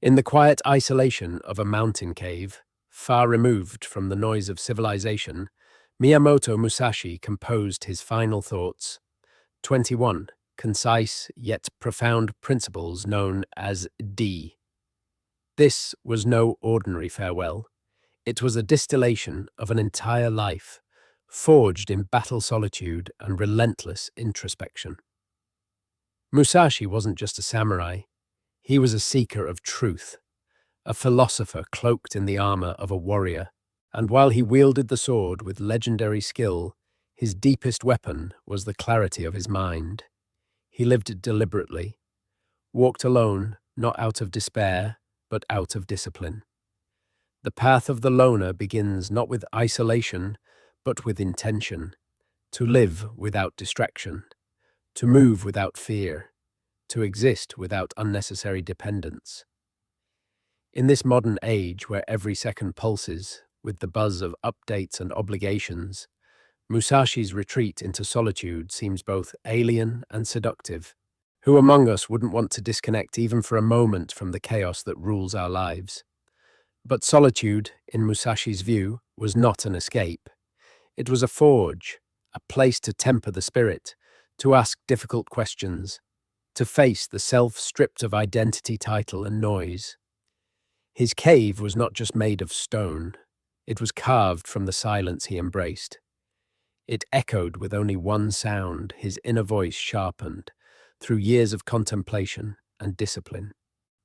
In the quiet isolation of a mountain cave, far removed from the noise of civilization, Miyamoto Musashi composed his final thoughts. 21 concise yet profound principles known as D. This was no ordinary farewell. It was a distillation of an entire life, forged in battle solitude and relentless introspection. Musashi wasn't just a samurai, he was a seeker of truth, a philosopher cloaked in the armor of a warrior, and while he wielded the sword with legendary skill, his deepest weapon was the clarity of his mind. He lived deliberately, walked alone, not out of despair, but out of discipline. The path of the loner begins not with isolation, but with intention, to live without distraction, to move without fear, to exist without unnecessary dependence. In this modern age where every second pulses with the buzz of updates and obligations, Musashi's retreat into solitude seems both alien and seductive. Who among us wouldn't want to disconnect even for a moment from the chaos that rules our lives? But solitude, in Musashi's view, was not an escape. It was a forge, a place to temper the spirit, to ask difficult questions, to face the self stripped of identity, title, and noise. His cave was not just made of stone, it was carved from the silence he embraced. It echoed with only one sound, his inner voice sharpened, through years of contemplation and discipline.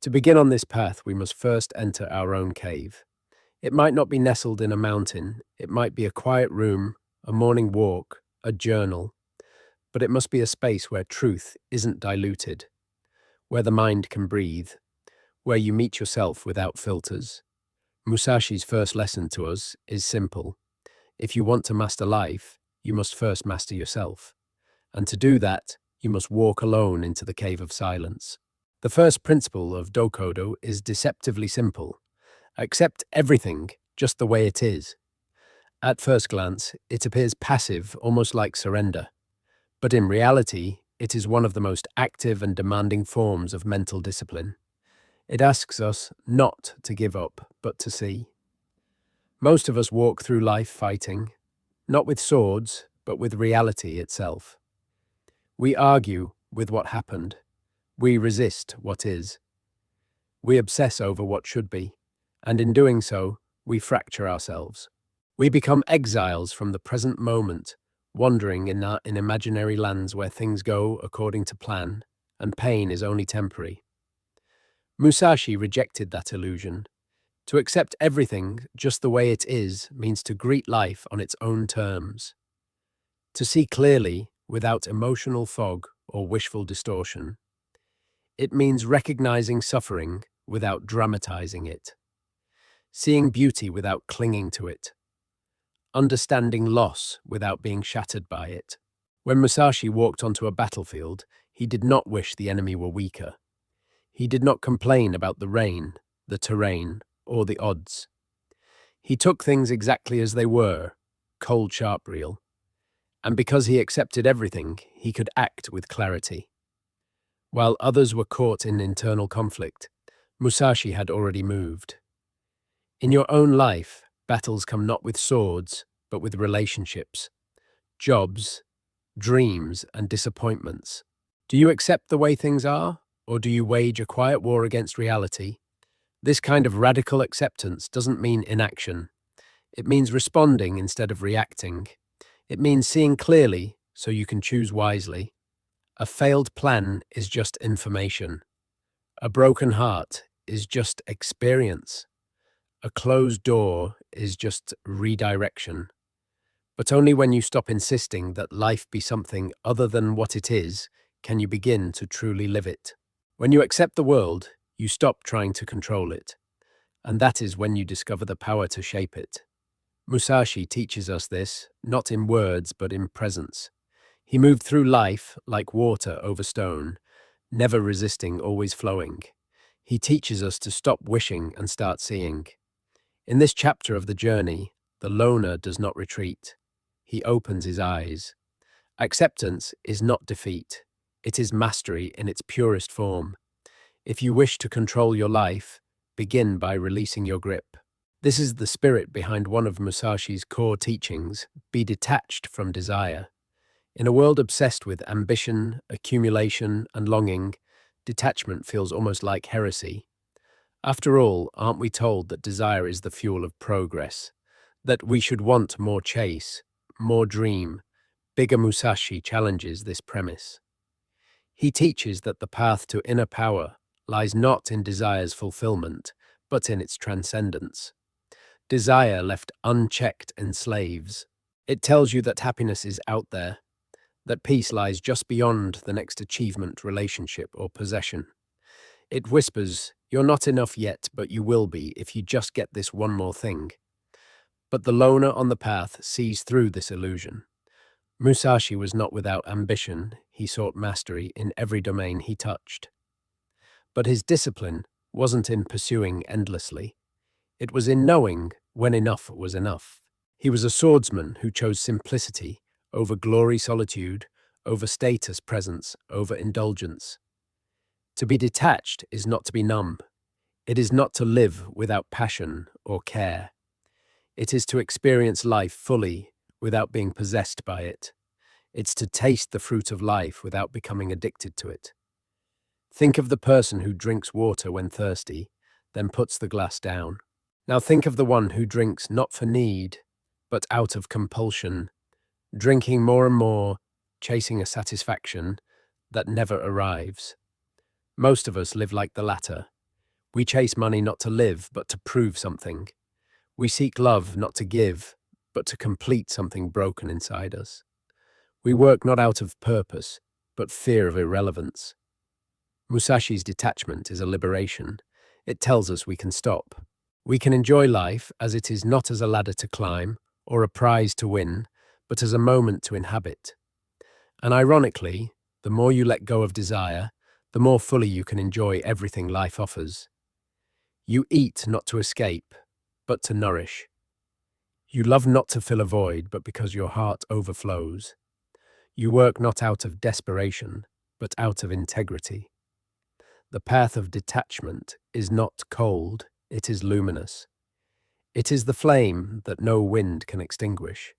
To begin on this path, we must first enter our own cave. It might not be nestled in a mountain, it might be a quiet room, a morning walk, a journal, but it must be a space where truth isn't diluted, where the mind can breathe, where you meet yourself without filters. Musashi's first lesson to us is simple. If you want to master life, you must first master yourself. And to do that, you must walk alone into the cave of silence. The first principle of Dokkodo is deceptively simple. Accept everything just the way it is. At first glance, it appears passive, almost like surrender. But in reality, it is one of the most active and demanding forms of mental discipline. It asks us not to give up, but to see. Most of us walk through life fighting, not with swords, but with reality itself. We argue with what happened. We resist what is. We obsess over what should be, and in doing so, we fracture ourselves. We become exiles from the present moment, wandering in imaginary lands where things go according to plan, and pain is only temporary. Musashi rejected that illusion. To accept everything just the way it is means to greet life on its own terms. To see clearly, without emotional fog or wishful distortion. It means recognizing suffering without dramatizing it. Seeing beauty without clinging to it. Understanding loss without being shattered by it. When Musashi walked onto a battlefield, he did not wish the enemy were weaker. He did not complain about the rain, the terrain, or the odds. He took things exactly as they were, cold sharp real. And because he accepted everything, he could act with clarity. While others were caught in internal conflict, Musashi had already moved. In your own life, battles come not with swords, but with relationships, jobs, dreams, and disappointments. Do you accept the way things are, or do you wage a quiet war against reality? This kind of radical acceptance doesn't mean inaction. It means responding instead of reacting. It means seeing clearly so you can choose wisely. A failed plan is just information. A broken heart is just experience. A closed door is just redirection. But only when you stop insisting that life be something other than what it is, can you begin to truly live it. When you accept the world, you stop trying to control it. And that is when you discover the power to shape it. Musashi teaches us this, not in words, but in presence. He moved through life like water over stone, never resisting, always flowing. He teaches us to stop wishing and start seeing. In this chapter of the journey, the loner does not retreat. He opens his eyes. Acceptance is not defeat. It is mastery in its purest form. If you wish to control your life, Begin by releasing your grip. This is the spirit behind one of Musashi's core teachings: be detached from desire. In a world obsessed with ambition, accumulation, and longing, detachment feels almost like heresy. After all, aren't we told that desire is the fuel of progress? That we should want more chase, more dream? Bigger Musashi challenges this premise. He teaches that the path to inner power lies not in desire's fulfillment, but in its transcendence. Desire left unchecked enslaves. It tells you that happiness is out there, that peace lies just beyond the next achievement, relationship, or possession. It whispers, you're not enough yet, but you will be if you just get this one more thing. But the loner on the path sees through this illusion. Musashi was not without ambition. He sought mastery in every domain he touched. But his discipline wasn't in pursuing endlessly. It was in knowing when enough was enough. He was a swordsman who chose simplicity over glory, solitude, over status, presence, over indulgence. To be detached is not to be numb. It is not to live without passion or care. It is to experience life fully without being possessed by it. It's to taste the fruit of life without becoming addicted to it. Think of the person who drinks water when thirsty, then puts the glass down. Now think of the one who drinks not for need, but out of compulsion, drinking more and more, chasing a satisfaction that never arrives. Most of us live like the latter. We chase money not to live, but to prove something. We seek love not to give, but to complete something broken inside us. We work not out of purpose, but fear of irrelevance. Musashi's detachment is a liberation. It tells us we can stop. We can enjoy life as it is, not as a ladder to climb or a prize to win, but as a moment to inhabit. And ironically, the more you let go of desire, the more fully you can enjoy everything life offers. You eat not to escape, but to nourish. You love not to fill a void, but because your heart overflows. You work not out of desperation, but out of integrity. The path of detachment is not cold, it is luminous. It is the flame that no wind can extinguish,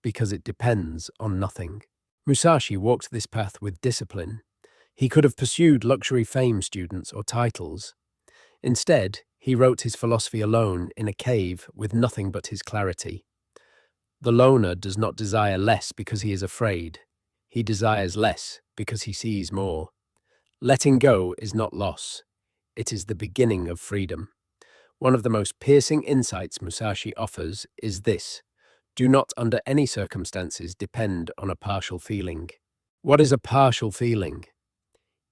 because it depends on nothing. Musashi walked this path with discipline. He could have pursued luxury fame, students, or titles. Instead, he wrote his philosophy alone in a cave with nothing but his clarity. The loner does not desire less because he is afraid. He desires less because he sees more. Letting go is not loss. It is the beginning of freedom. One of the most piercing insights Musashi offers is this: do not under any circumstances depend on a partial feeling. What is a partial feeling?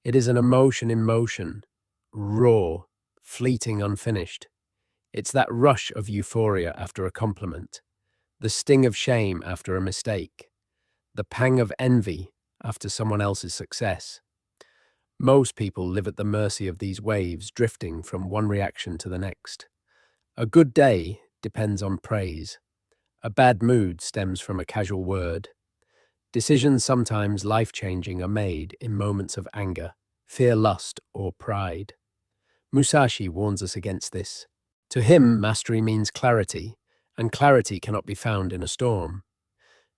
It is an emotion in motion, raw, fleeting, unfinished. It's that rush of euphoria after a compliment, the sting of shame after a mistake, the pang of envy after someone else's success. Most people live at the mercy of these waves, drifting from one reaction to the next. A good day depends on praise. A bad mood stems from a casual word. Decisions, sometimes life-changing, are made in moments of anger, fear, lust, or pride. Musashi warns us against this. To him, mastery means clarity, and clarity cannot be found in a storm.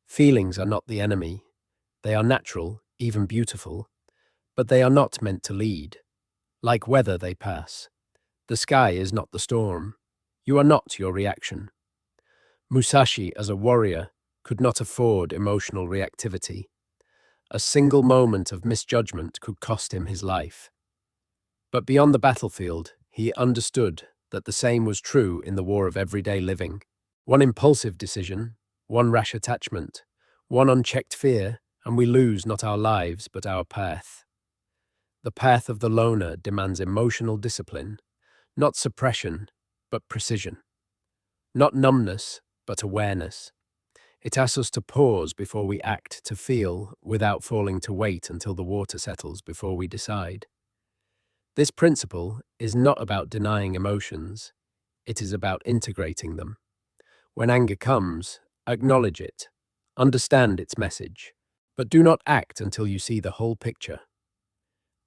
Feelings are not the enemy. They are natural, even beautiful, but they are not meant to lead. Like weather, they pass. The sky is not the storm. You are not your reaction. Musashi, as a warrior, could not afford emotional reactivity. A single moment of misjudgment could cost him his life. But beyond the battlefield, he understood that the same was true in the war of everyday living. One impulsive decision, one rash attachment, one unchecked fear, and we lose not our lives but our path. The path of the loner demands emotional discipline, not suppression, but precision. Not numbness, but awareness. It asks us to pause before we act, to feel without falling, to wait until the water settles before we decide. This principle is not about denying emotions. It is about integrating them. When anger comes, acknowledge it. Understand its message. But do not act until you see the whole picture.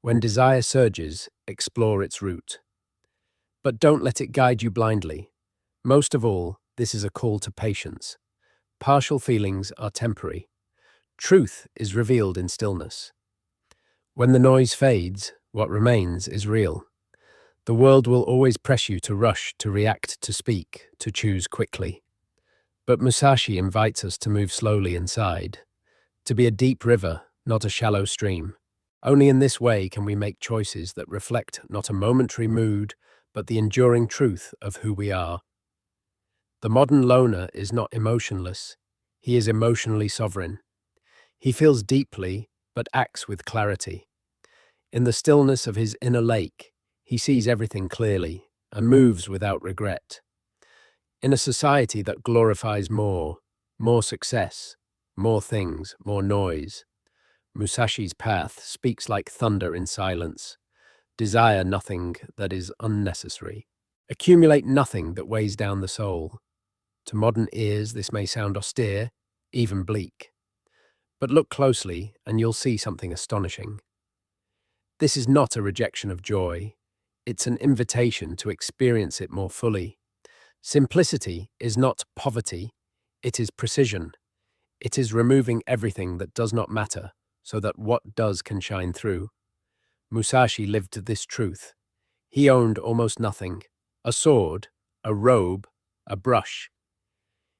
When desire surges, explore its root. But don't let it guide you blindly. Most of all, this is a call to patience. Partial feelings are temporary. Truth is revealed in stillness. When the noise fades, what remains is real. The world will always press you to rush, to react, to speak, to choose quickly. But Musashi invites us to move slowly inside, to be a deep river, not a shallow stream. Only in this way can we make choices that reflect not a momentary mood, but the enduring truth of who we are. The modern loner is not emotionless. He is emotionally sovereign. He feels deeply, but acts with clarity. In the stillness of his inner lake, he sees everything clearly and moves without regret. In a society that glorifies more success, more things, more noise, Musashi's path speaks like thunder in silence. Desire nothing that is unnecessary. Accumulate nothing that weighs down the soul. To modern ears, this may sound austere, even bleak. But look closely and you'll see something astonishing. This is not a rejection of joy. It's an invitation to experience it more fully. Simplicity is not poverty, it is precision. It is removing everything that does not matter so that what does can shine through. Musashi lived this truth. He owned almost nothing: a sword, a robe, a brush.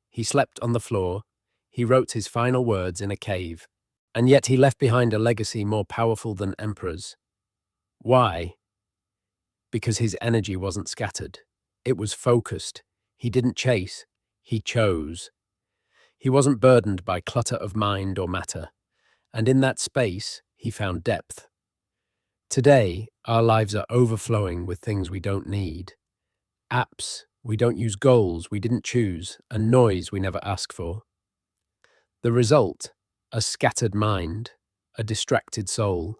He slept on the floor. He wrote his final words in a cave. And yet he left behind a legacy more powerful than emperors. Why? Because his energy wasn't scattered. It was focused. He didn't chase. He chose. He wasn't burdened by clutter of mind or matter. And in that space, he found depth. Today, our lives are overflowing with things we don't need. Apps we don't use, goals we didn't choose, and noise we never asked for. The result: a scattered mind, a distracted soul,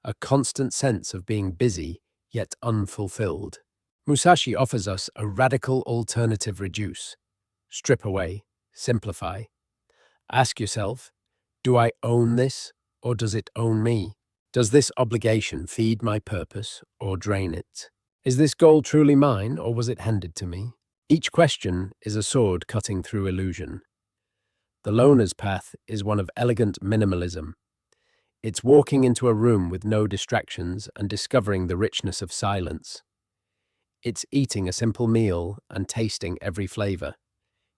a constant sense of being busy yet unfulfilled. Musashi offers us a radical alternative: reduce, strip away, simplify. Ask yourself, do I own this or does it own me? Does this obligation feed my purpose or drain it? Is this goal truly mine or was it handed to me? Each question is a sword cutting through illusion. The loner's path is one of elegant minimalism. It's walking into a room with no distractions and discovering the richness of silence. It's eating a simple meal and tasting every flavor.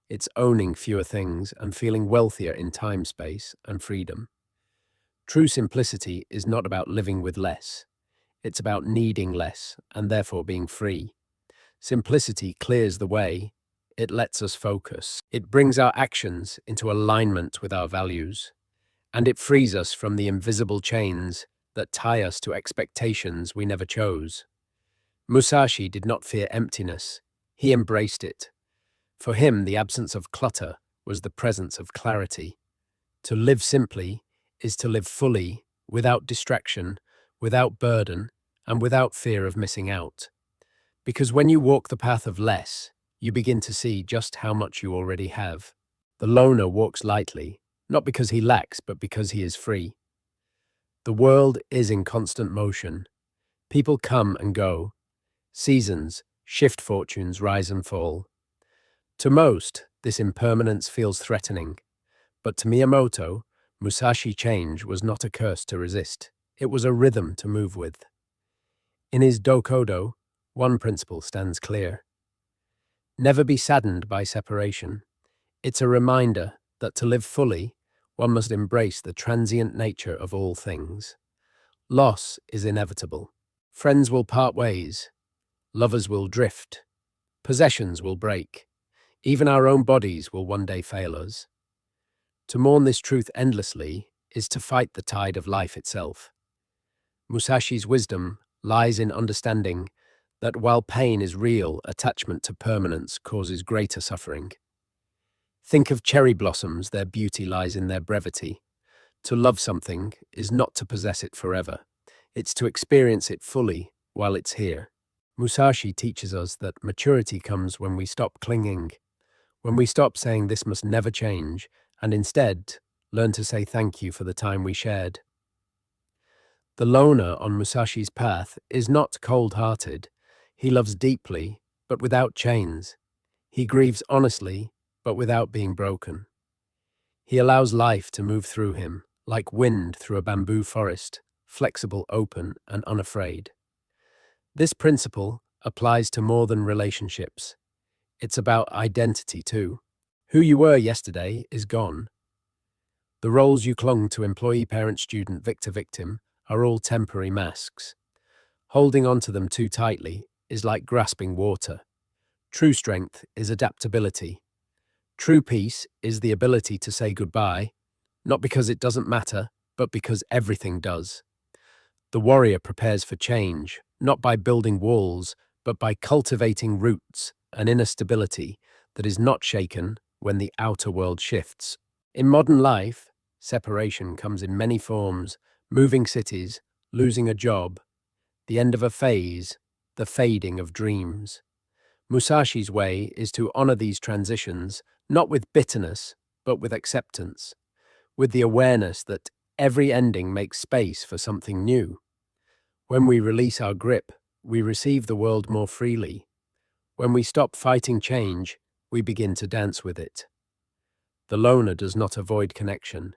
It's owning fewer things and feeling wealthier in time, space, and freedom. True simplicity is not about living with less. It's about needing less and therefore being free. Simplicity clears the way. It lets us focus. It brings our actions into alignment with our values. And it frees us from the invisible chains that tie us to expectations we never chose. Musashi did not fear emptiness. He embraced it. For him, the absence of clutter was the presence of clarity. To live simply is to live fully, without distraction, without burden, and without fear of missing out. Because when you walk the path of less, you begin to see just how much you already have. The loner walks lightly, not because he lacks, but because he is free. The world is in constant motion. People come and go. Seasons shift, fortunes rise and fall. To most, this impermanence feels threatening. But to Miyamoto, Musashi change was not a curse to resist. It was a rhythm to move with. In his Dokkodo, one principle stands clear: never be saddened by separation. It's a reminder that to live fully, one must embrace the transient nature of all things. Loss is inevitable. Friends will part ways. Lovers will drift. Possessions will break. Even our own bodies will one day fail us. To mourn this truth endlessly is to fight the tide of life itself. Musashi's wisdom lies in understanding that while pain is real, attachment to permanence causes greater suffering. Think of cherry blossoms, their beauty lies in their brevity. To love something is not to possess it forever. It's to experience it fully while it's here. Musashi teaches us that maturity comes when we stop clinging, when we stop saying this must never change, and instead learn to say thank you for the time we shared. The loner on Musashi's path is not cold-hearted. He loves deeply, but without chains. He grieves honestly, but without being broken. He allows life to move through him, like wind through a bamboo forest, flexible, open, and unafraid. This principle applies to more than relationships. It's about identity too. Who you were yesterday is gone. The roles you clung to, employee, parent, student, victor, victim, are all temporary masks. Holding on to them too tightly is like grasping water. True strength is adaptability. True peace is the ability to say goodbye, not because it doesn't matter, but because everything does. The warrior prepares for change, not by building walls, but by cultivating roots, an inner stability that is not shaken when the outer world shifts. In modern life, separation comes in many forms: moving cities, losing a job, the end of a phase, the fading of dreams. Musashi's way is to honor these transitions, not with bitterness, but with acceptance, with the awareness that every ending makes space for something new. When we release our grip, we receive the world more freely. When we stop fighting change, we begin to dance with it. The loner does not avoid connection.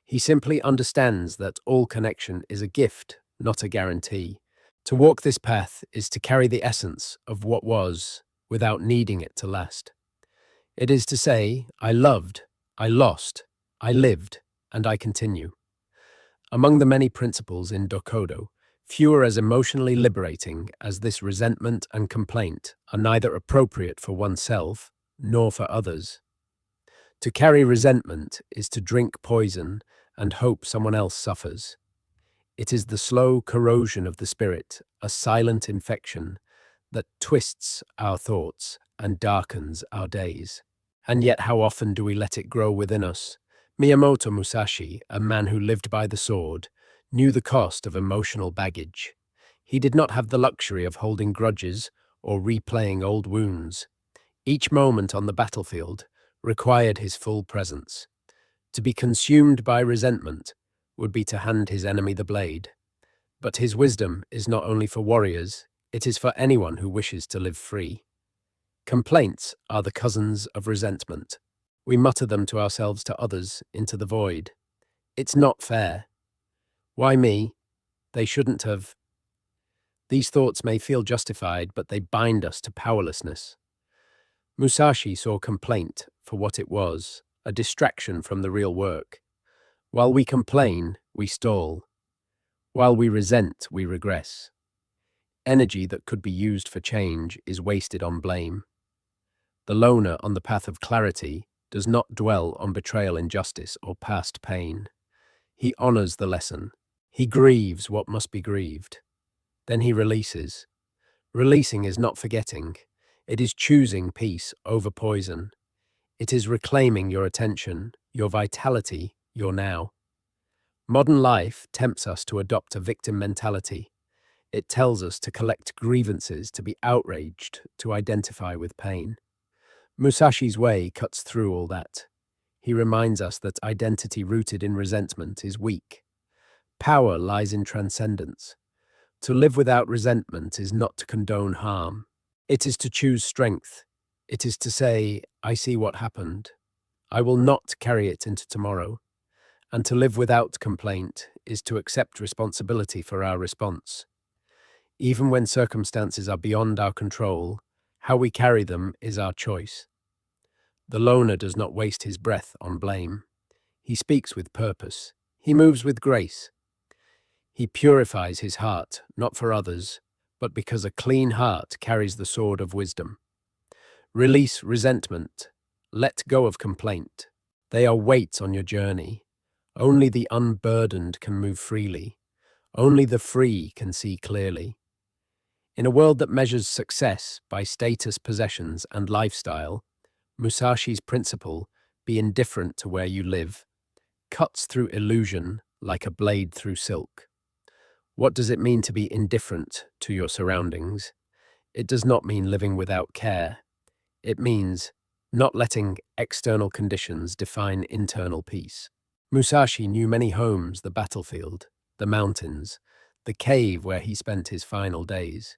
He simply understands that all connection is a gift, not a guarantee. To walk this path is to carry the essence of what was without needing it to last. It is to say, I loved, I lost, I lived, and I continue. Among the many principles in Dokkodo, few are as emotionally liberating as this: resentment and complaint are neither appropriate for oneself nor for others. To carry resentment is to drink poison and hope someone else suffers. It is the slow corrosion of the spirit, a silent infection that twists our thoughts and darkens our days. And yet how often do we let it grow within us? Miyamoto Musashi, a man who lived by the sword, knew the cost of emotional baggage. He did not have the luxury of holding grudges or replaying old wounds. Each moment on the battlefield required his full presence. To be consumed by resentment would be to hand his enemy the blade. But his wisdom is not only for warriors, it is for anyone who wishes to live free. Complaints are the cousins of resentment. We mutter them to ourselves, to others, into the void. It's not fair. Why me? They shouldn't have. These thoughts may feel justified, but they bind us to powerlessness. Musashi saw complaint for what it was, a distraction from the real work. While we complain, we stall. While we resent, we regress. Energy that could be used for change is wasted on blame. The loner on the path of clarity does not dwell on betrayal, injustice, or past pain. He honors the lesson. He grieves what must be grieved. Then he releases. Releasing is not forgetting. It is choosing peace over poison. It is reclaiming your attention, your vitality, your now. Modern life tempts us to adopt a victim mentality. It tells us to collect grievances, to be outraged, to identify with pain. Musashi's way cuts through all that. He reminds us that identity rooted in resentment is weak. Power lies in transcendence. To live without resentment is not to condone harm. It is to choose strength. It is to say, I see what happened. I will not carry it into tomorrow. And to live without complaint is to accept responsibility for our response. Even when circumstances are beyond our control, how we carry them is our choice. The loner does not waste his breath on blame. He speaks with purpose. He moves with grace. He purifies his heart, not for others, but because a clean heart carries the sword of wisdom. Release resentment. Let go of complaint. They are weights on your journey. Only the unburdened can move freely. Only the free can see clearly. In a world that measures success by status, possessions, and lifestyle, Musashi's principle, be indifferent to where you live, cuts through illusion like a blade through silk. What does it mean to be indifferent to your surroundings? It does not mean living without care. It means not letting external conditions define internal peace. Musashi knew many homes: the battlefield, the mountains, the cave where he spent his final days.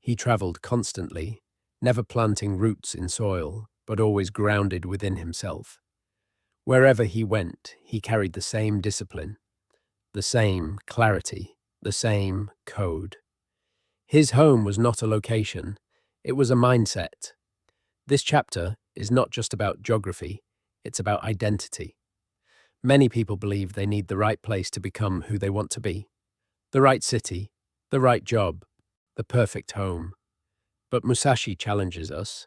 He traveled constantly, never planting roots in soil, but always grounded within himself. Wherever he went, he carried the same discipline, the same clarity, the same code. His home was not a location, it was a mindset. This chapter is not just about geography, it's about identity. Many people believe they need the right place to become who they want to be. The right city, the right job, the perfect home. But Musashi challenges us.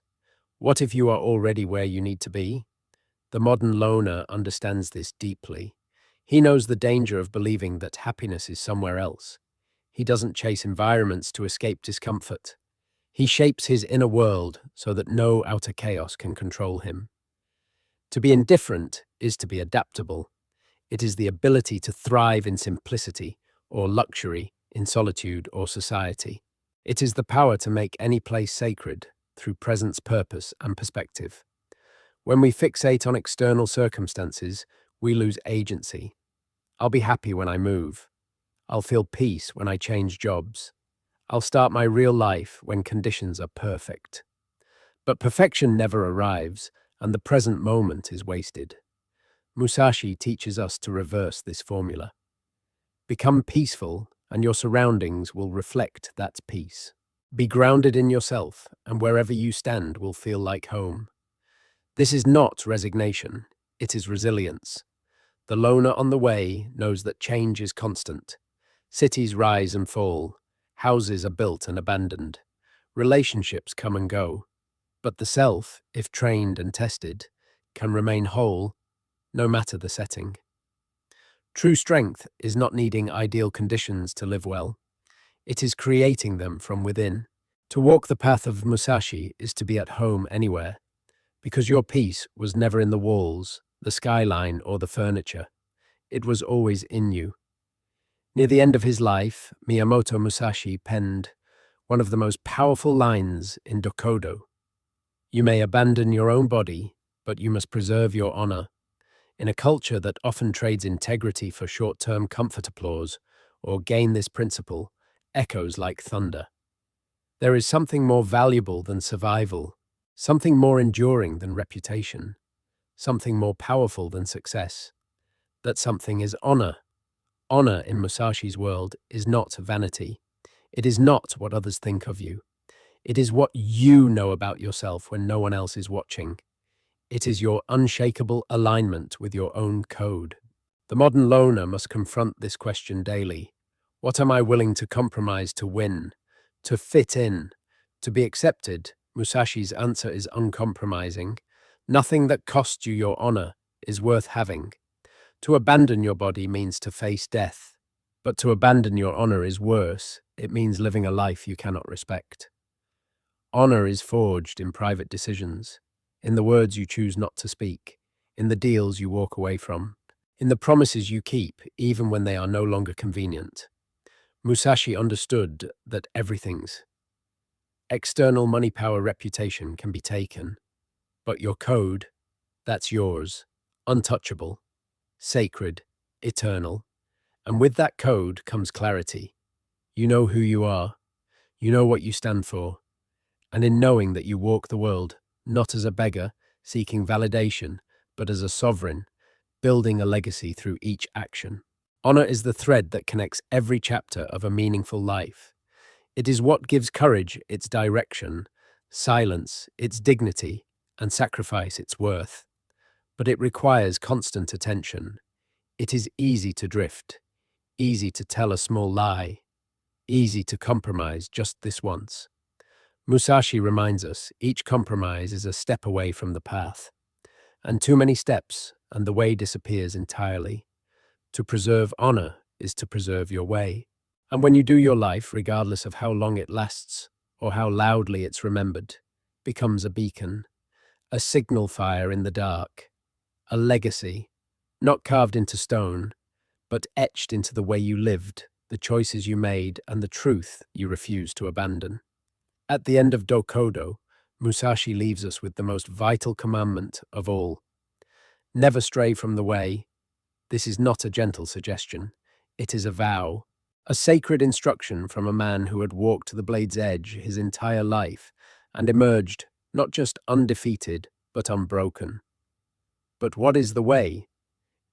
What if you are already where you need to be? The modern loner understands this deeply. He knows the danger of believing that happiness is somewhere else. He doesn't chase environments to escape discomfort. He shapes his inner world so that no outer chaos can control him. To be indifferent is to be adaptable. It is the ability to thrive in simplicity or luxury, in solitude or society. It is the power to make any place sacred through presence, purpose, and perspective. When we fixate on external circumstances, we lose agency. I'll be happy when I move. I'll feel peace when I change jobs. I'll start my real life when conditions are perfect. But perfection never arrives, and the present moment is wasted. Musashi teaches us to reverse this formula. Become peaceful, and your surroundings will reflect that peace. Be grounded in yourself, and wherever you stand will feel like home. This is not resignation, it is resilience. The loner on the way knows that change is constant. Cities rise and fall, houses are built and abandoned, relationships come and go. But the self, if trained and tested, can remain whole no matter the setting. True strength is not needing ideal conditions to live well. It is creating them from within. To walk the path of Musashi is to be at home anywhere, because your peace was never in the walls, the skyline, or the furniture. It was always in you. Near the end of his life, Miyamoto Musashi penned one of the most powerful lines in Dokkodo. You may abandon your own body, but you must preserve your honor. In a culture that often trades integrity for short-term comfort applause, or gain this principle, echoes like thunder. There is something more valuable than survival, something more enduring than reputation, something more powerful than success. That something is honor. Honor in Musashi's world is not vanity. It is not what others think of you. It is what you know about yourself when no one else is watching. It is your unshakable alignment with your own code. The modern loner must confront this question daily. What am I willing to compromise to win, to fit in, to be accepted? Musashi's answer is uncompromising. Nothing that costs you your honor is worth having. To abandon your body means to face death, but to abandon your honor is worse. It means living a life you cannot respect. Honor is forged in private decisions, in the words you choose not to speak, in the deals you walk away from, in the promises you keep even when they are no longer convenient. Musashi understood that everything's external money, power, reputation can be taken, but your code, that's yours, untouchable, sacred, eternal. And with that code comes clarity. You know who you are, you know what you stand for, and in knowing that you walk the world not as a beggar seeking validation, but as a sovereign, building a legacy through each action. Honor is the thread that connects every chapter of a meaningful life. It is what gives courage its direction, silence its dignity, and sacrifice its worth. But it requires constant attention. It is easy to drift, easy to tell a small lie, easy to compromise just this once. Musashi reminds us each compromise is a step away from the path, and too many steps and the way disappears entirely. To preserve honor is to preserve your way. And when you do, your life, regardless of how long it lasts or how loudly it's remembered, becomes a beacon, a signal fire in the dark, a legacy, not carved into stone, but etched into the way you lived, the choices you made, and the truth you refused to abandon. At the end of Dokkodo, Musashi leaves us with the most vital commandment of all. Never stray from the way. This is not a gentle suggestion. It is a vow. A sacred instruction from a man who had walked the blade's edge his entire life and emerged not just undefeated, but unbroken. But what is the way?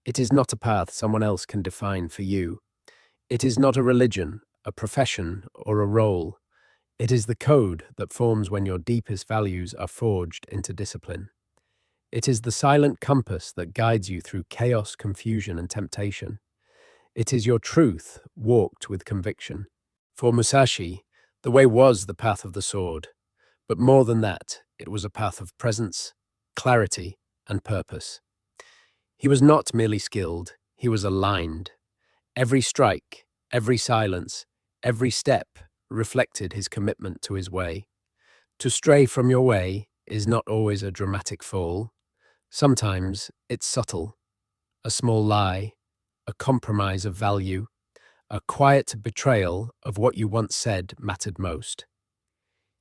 It is not a path someone else can define for you. It is not a religion, a profession, or a role. It is the code that forms when your deepest values are forged into discipline. It is the silent compass that guides you through chaos, confusion, and temptation. It is your truth walked with conviction. For Musashi, the way was the path of the sword, but more than that, it was a path of presence, clarity, and purpose. He was not merely skilled, he was aligned. Every strike, every silence, every step reflected his commitment to his way. To stray from your way is not always a dramatic fall. Sometimes it's subtle, a small lie, a compromise of value, a quiet betrayal of what you once said mattered most.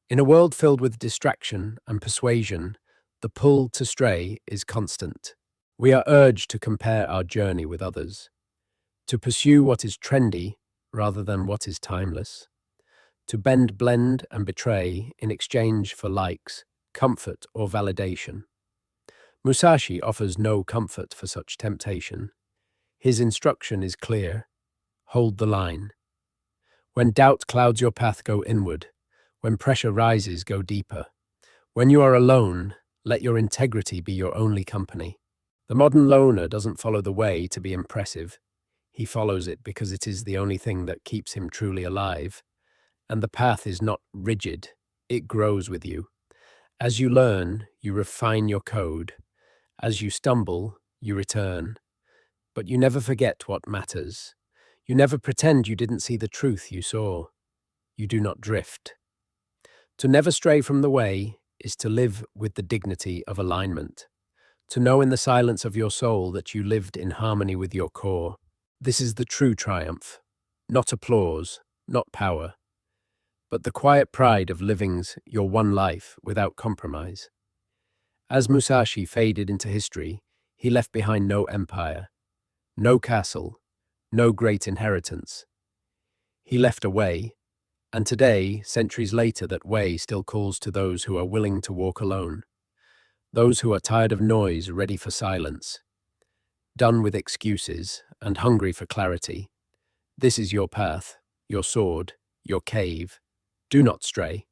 In a world filled with distraction and persuasion, the pull to stray is constant. We are urged to compare our journey with others, to pursue what is trendy rather than what is timeless, to bend, blend, and betray in exchange for likes, comfort, or validation. Musashi offers no comfort for such temptation. His instruction is clear: hold the line. When doubt clouds your path, go inward. When pressure rises, go deeper. When you are alone, let your integrity be your only company. The modern loner doesn't follow the way to be impressive. He follows it because it is the only thing that keeps him truly alive. And the path is not rigid, it grows with you. As you learn, you refine your code. As you stumble, you return. But you never forget what matters. You never pretend you didn't see the truth you saw. You do not drift. To never stray from the way is to live with the dignity of alignment. To know in the silence of your soul that you lived in harmony with your core. This is the true triumph. Not applause, not power, but the quiet pride of living's your one life without compromise. As Musashi faded into history, he left behind no empire, no castle, no great inheritance. He left a way, and today, centuries later, that way still calls to those who are willing to walk alone, those who are tired of noise, ready for silence, done with excuses, and hungry for clarity. This is your path, your sword, your cave. Do not stray.